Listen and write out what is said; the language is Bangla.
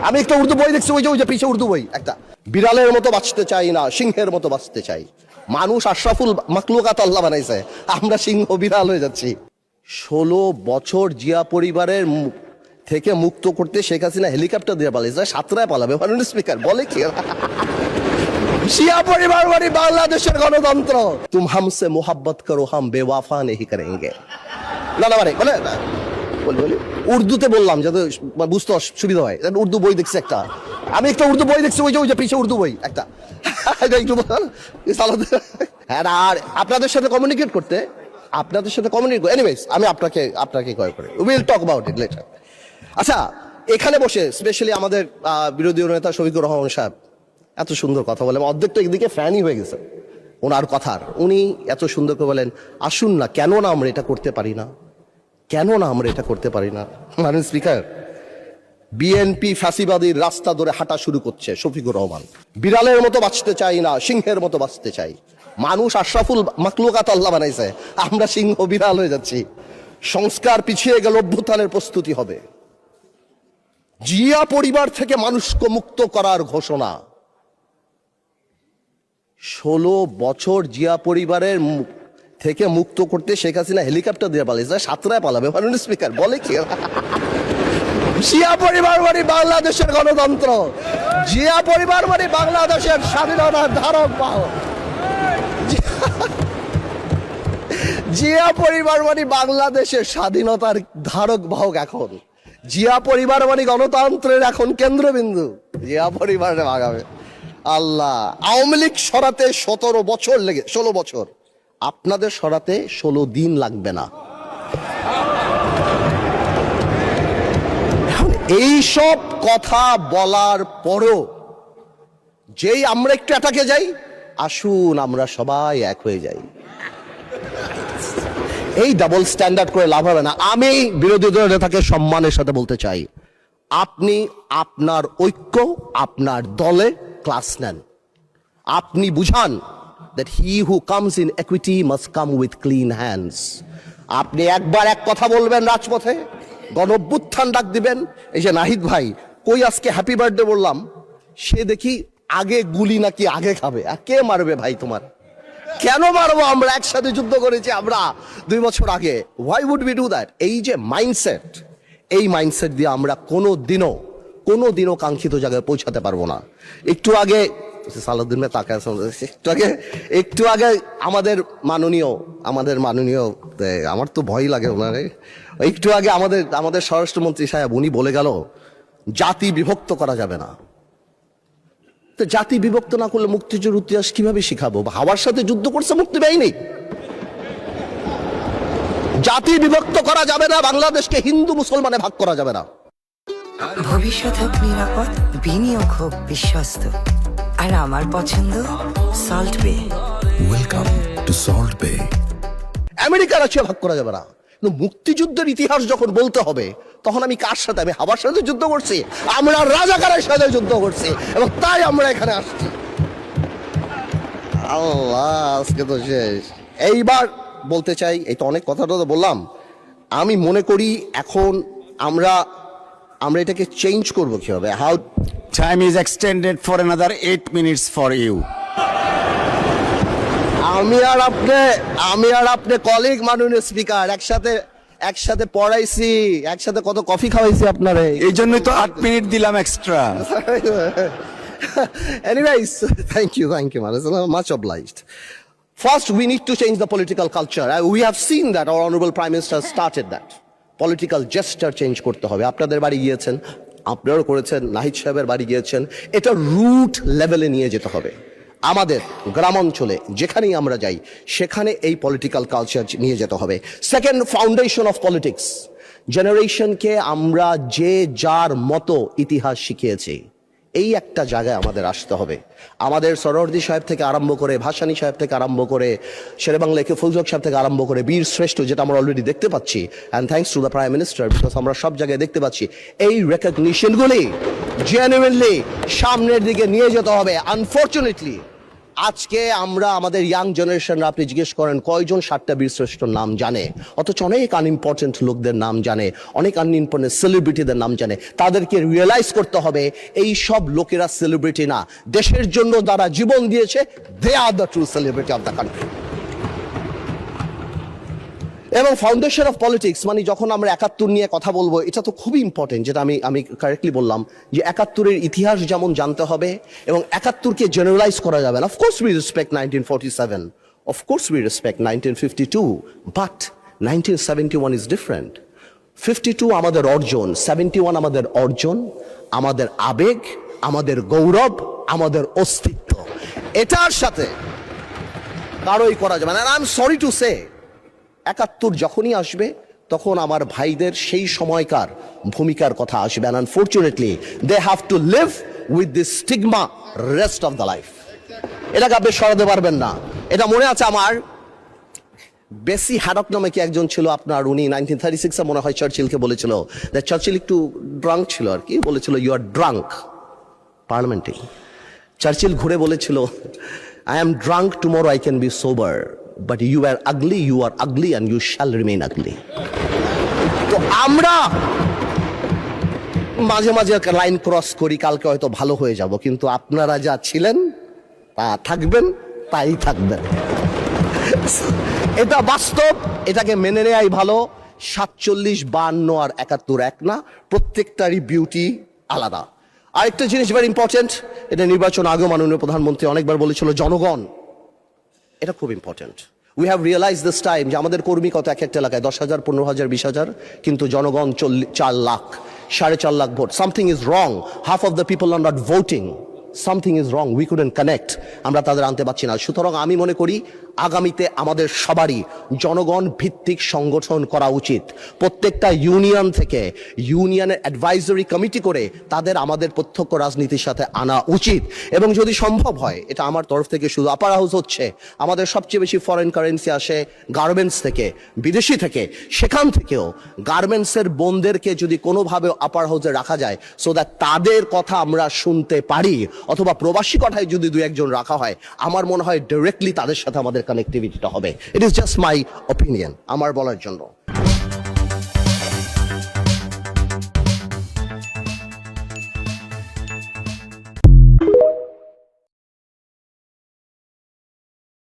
আমি একটা উর্দু বই দেখছি, ওই যে পিছে উর্দু বই একটা, বিড়ালের মতো বাঁচতে চাই না, সিংহের মতো বাঁচতে চাই। মানুষ আশরাফুল মাখলুকাত আল্লাহ বানাইছে, আমরা সিংহ বিড়াল হয়ে যাচ্ছি। 16 বছর জিয়া পরিবারের থেকে মুক্ত করতে শেখ হাসিনা হেলিকপ্টার দিয়ে পালিয়েছে, সাতরায় পালাবে মাননীয় স্পিকার বলে কি? জিয়া পরিবার মানে বাংলাদেশের গণতন্ত্র। তুম হামসে মোহাব্বত করো, হাম বেওয়াফা নেহি করেঙ্গে। না না মানে বলি উর্দুতে বললাম যাতে বুঝতে সুবিধা হয়। উর্দু বই দেখছি একটা, আমি একটা উর্দু বই দেখছি, ওই যে পিছে উর্দু বই একটা। হ্যাঁ, আর আপনাদের সাথে কমিউনিকেট করতে, এনিওয়েজ আমি আপনাকে কয় করে will talk about it later. আচ্ছা, এখানে বসে স্পেশালি আমাদের বিরোধী নেতা শফিকুর রহমান সাহেব এত সুন্দর কথা বলেন, অর্ধেক তো একদিকে ফ্যানই হয়ে গেছে ওনার কথার। উনি এত সুন্দর করে বলেন, আসুন না, কেন না আমরা এটা করতে পারি না, কেন না আমরা এটা করতে পারি না। মাননীয় স্পিকার, বিএনপি ফ্যাসিবাদীর রাস্তা ধরে হাঁটা শুরু করছে শফিকুর রহমান। বিড়ালের মতো বাঁচতে চাই না, সিংহের মতো বাঁচতে চাই। মানুষ আশরাফুল মাখলুকাত আল্লাহ বানাইছে, আমরা সিংহ বিড়াল হয়ে যাচ্ছি। সংস্কার পিছিয়ে গেল, অভ্যুত্থানের প্রস্তুতি হবে। জিয়া পরিবার থেকে মানুষকে মুক্ত করার ঘোষণা। 16 বছর জিয়া পরিবারের থেকে মুক্ত করতে শেখ হাসিনা হেলিকপ্টার দিয়ে পালিয়েছে, সাতরায় পালাবে মাননীয় স্পিকার বলে কি? জিয়া পরিবার মানে বাংলাদেশের গণতন্ত্র, জিয়া পরিবার মানে বাংলাদেশের স্বাধীনতার ধারক বাহক, জিয়া পরিবার মানে বাংলাদেশের স্বাধীনতার ধারক বাহক। এখন জিয়া পরিবার মানে গণতন্ত্রের এখন কেন্দ্রবিন্দু, জিয়া পরিবার আগামী। আল্লাহ, আওয়ামী লীগ সরাতে 16 বছর, আপনাদের সরাতে 16 দিন লাগবে না। এইসব কথা বলার পরও যেই আমরা একটু অ্যাটাকে যাই, আসুন আমরা সবাই এক হয়ে যাই, এই ডাবল স্ট্যান্ডার্ড করে লাভ হবে না। আমি বিরোধী দলের নেতাকে সম্মানের সাথে বলতে চাই, আপনি আপনার ঐক্য, আপনার দলে ক্লাস নেন। আপনি বুঝান that he who comes in equity must come with clean hands. আপনি একবার এক কথা বলবেন রাজপথে, গণঅভ্যুত্থান ডাক দিবেন। এই যে নাহিদ ভাই কই আজকে হ্যাপি বার্থডে বললাম, সে দেখি আগে গুলি নাকি আগে খাবে। কে মারবে ভাই তোমার? কেন মারবো? আমরা একসাথে যুদ্ধ করেছি আমরা 2 বছর আগে। why would we do that? এই যে মাইন্ডসেট, এই মাইন্ডসেট দিয়ে আমরা কোনোদিনও কাঙ্ক্ষিত জায়গায় পৌঁছাতে পারবো না। একটু আগে সালাউদ্দিন ভাই তাকে একটু আগে আমাদের মাননীয় আমার তো ভয় লাগে ওনারে, একটু আগে আমাদের স্বরাষ্ট্রমন্ত্রী সাহেব উনি বলে গেল জাতি বিভক্ত করা যাবে না। তো জাতি বিভক্ত না করলে মুক্তিযুদ্ধের ইতিহাস কিভাবে শিখাবো? হাওয়ার সাথে যুদ্ধ করছে মুক্তি বাহিনী। জাতি বিভক্ত করা যাবে না, বাংলাদেশকে হিন্দু মুসলমানে ভাগ করা যাবে না। ভবিষ্যৎ হোক নিরাপদ, বিনিয়োগ হোক বিশ্বস্ত, আর আমার পছন্দ সল্ট বে। ওয়েলকাম টু সল্ট বে। আমেরিকা রাশিয়া ভাগ করা যাবে না, কিন্তু মুক্তিযুদ্ধের ইতিহাস যখন বলতে হবে তখন আমি কার সাথে? আমি হাওয়ার সাথে যুদ্ধ করছি, আমরা রাজাকারের সাথে যুদ্ধ করছি, এবং তাই আমরা এখানে আসছি। আল্লাহ, আজকে তো শেষ। এইবার বলতে চাই, এই তো অনেক কথাটা তো বললাম, আমি মনে করি এখন আমরা এটাকে চেঞ্জ করবো কিভাবে? How Time is extended for another 8 minutes for you. আমি আর আপনি কলিগ মাননীয় স্পিকার, একসাথে পড়াইছি, একসাথে কত কফি খাওয়াইছি আপনারে, এই জন্যই তো 8 মিনিট দিলাম extra. Anyways, thank you, much obliged. First, we need to change the political culture. We have seen that our honorable Prime Minister started that. Political gesture change করতে হবে। আপনাদের বাড়ি গিয়েছেন, আপনারাও করেছেন, নাহিদ সাহেবের বাড়ি গিয়েছেন। এটা রুট লেভেলে নিয়ে যেতে হবে। আমাদের গ্রামাঞ্চলে যেখানেই আমরা যাই সেখানে এই পলিটিক্যাল কালচার নিয়ে যেতে হবে। Second, foundation of politics. জেনারেশনকে আমরা যে যার মতো ইতিহাস শিখিয়েছি, এই একটা জায়গায় আমাদের আসতে হবে। আমাদের সরোয়ার্দী সাহেব থেকে আরম্ভ করে, ভাসানী সাহেব থেকে আরম্ভ করে, শেরেবাংলা একে ফুলজক সাহেব থেকে আরম্ভ করে, বীর শ্রেষ্ঠ যেটা আমরা অলরেডি দেখতে পাচ্ছি, and thanks to the prime minister, because আমরা সব জায়গায় দেখতে পাচ্ছি, এই রেকগনিশনগুলি জেনুইনলি সামনের দিকে নিয়ে যেতে হবে। আনফর্চুনেটলি আজকে আমরা আমাদের ইয়াং জেনারেশনরা আপনি জিজ্ঞেস করেন কয়জন 7টা বীরশ্রেষ্ঠর নাম জানে, অথচ অনেক আনইম্পর্টেন্ট লোকদের নাম জানে, অনেক আনইম্পর্টেন্ট সেলিব্রিটিদের নাম জানে। তাদেরকে রিয়েলাইজ করতে হবে এই সব লোকেরা সেলিব্রিটি না, দেশের জন্য যারা জীবন দিয়েছে they are the true celebrity of the country. এবং ফাউন্ডেশন অফ পলিটিক্স মানে যখন আমরা 71 নিয়ে কথা বলবো, এটা তো খুবই ইম্পর্টেন্ট, যেটা আমি কারেক্টলি বললাম যে 71-এর ইতিহাস যেমন জানতে হবে এবং 71-কে জেনারেলাইজ করা যাবে না। Of course we respect 1947, of course we respect 1952, but 1971 is different. 52 আমাদের অর্জন, 71 আমাদের অর্জন, আমাদের আবেগ, আমাদের গৌরব, আমাদের অস্তিত্ব। এটার সাথে কারোই করা যাবে না। I am sorry to say 71 যখনই আসবে তখন আমার ভাইদের সেই সময়কার ভূমিকার কথা আসবে, and unfortunately they have to live with this stigma rest of the life। এটাকে আপনি সরাতে পারবেন না। এটা মনে আছে আমার, বেসি হ্যাডক নামে কি একজন ছিল আপনার, উনি 1936-এ মনে হয় চার্চিলকে বলেছিল, চার্চিল একটু ড্রাঙ্ক ছিল আর কি, বলেছিল ইউ আর ড্রাঙ্ক পার্লামেন্টে। চার্চিল ঘুরে বলেছিল I am drunk, tomorrow I can be sober, but you are ugly and you shall remain ugly। তো আমরা মাঝে মাঝে লাইন ক্রস করি, কালকে হয়তো ভালো হয়ে যাব, কিন্তু আপনারা যা ছিলেন তা থাকবেন, তাই থাকবেন। এটা বাস্তব, এটাকে মেনে নেয়াই ভালো। 47, 52 আর 71 এক না, প্রত্যেকটারই বিউটি আলাদা। আরেকটা জিনিস ভেরি ইম্পর্টেন্ট, এটা নির্বাচন আগেও মাননীয় প্রধানমন্ত্রী অনেকবার বলেছিল, জনগণ। এটা খুব important. We have realise this time যে আমাদের কর্মী কত এক একটা এলাকায় 10,000, 15,000, 20,000, কিন্তু জনগণ 4 lakh, 4.5 lakh vote. Something is wrong, half of the people are not voting, something is wrong, we couldn't connect, আমরা তাদের আনতে পারছি না। সুতরাং আমি মনে করি আগামীতে আমাদের সবারই জনগণ ভিত্তিক সংগঠন করা উচিত। প্রত্যেকটা ইউনিয়ন থেকে ইউনিয়নের অ্যাডভাইজরি কমিটি করে তাদের আমাদের প্রত্যক্ষ রাজনীতির সাথে আনা উচিত। এবং যদি সম্ভব হয়, এটা আমার তরফ থেকে শুধু, আপার হাউস হচ্ছে আমাদের সবচেয়ে বেশি ফরেন কারেন্সি আসে গার্মেন্টস থেকে, বিদেশি থেকে, সেখান থেকেও গার্মেন্টসের বোনদেরকে যদি কোনোভাবে আপার হাউসে রাখা যায় সো দ্যাট তাদের কথা আমরা শুনতে পারি, অথবা প্রবাসী কথায় যদি 2-1 রাখা হয়, আমার মনে হয় ডাইরেক্টলি তাদের সাথে আমাদের কানেক্টিভিটিটা হবে। It is just my opinion, আমার বলার জন্য।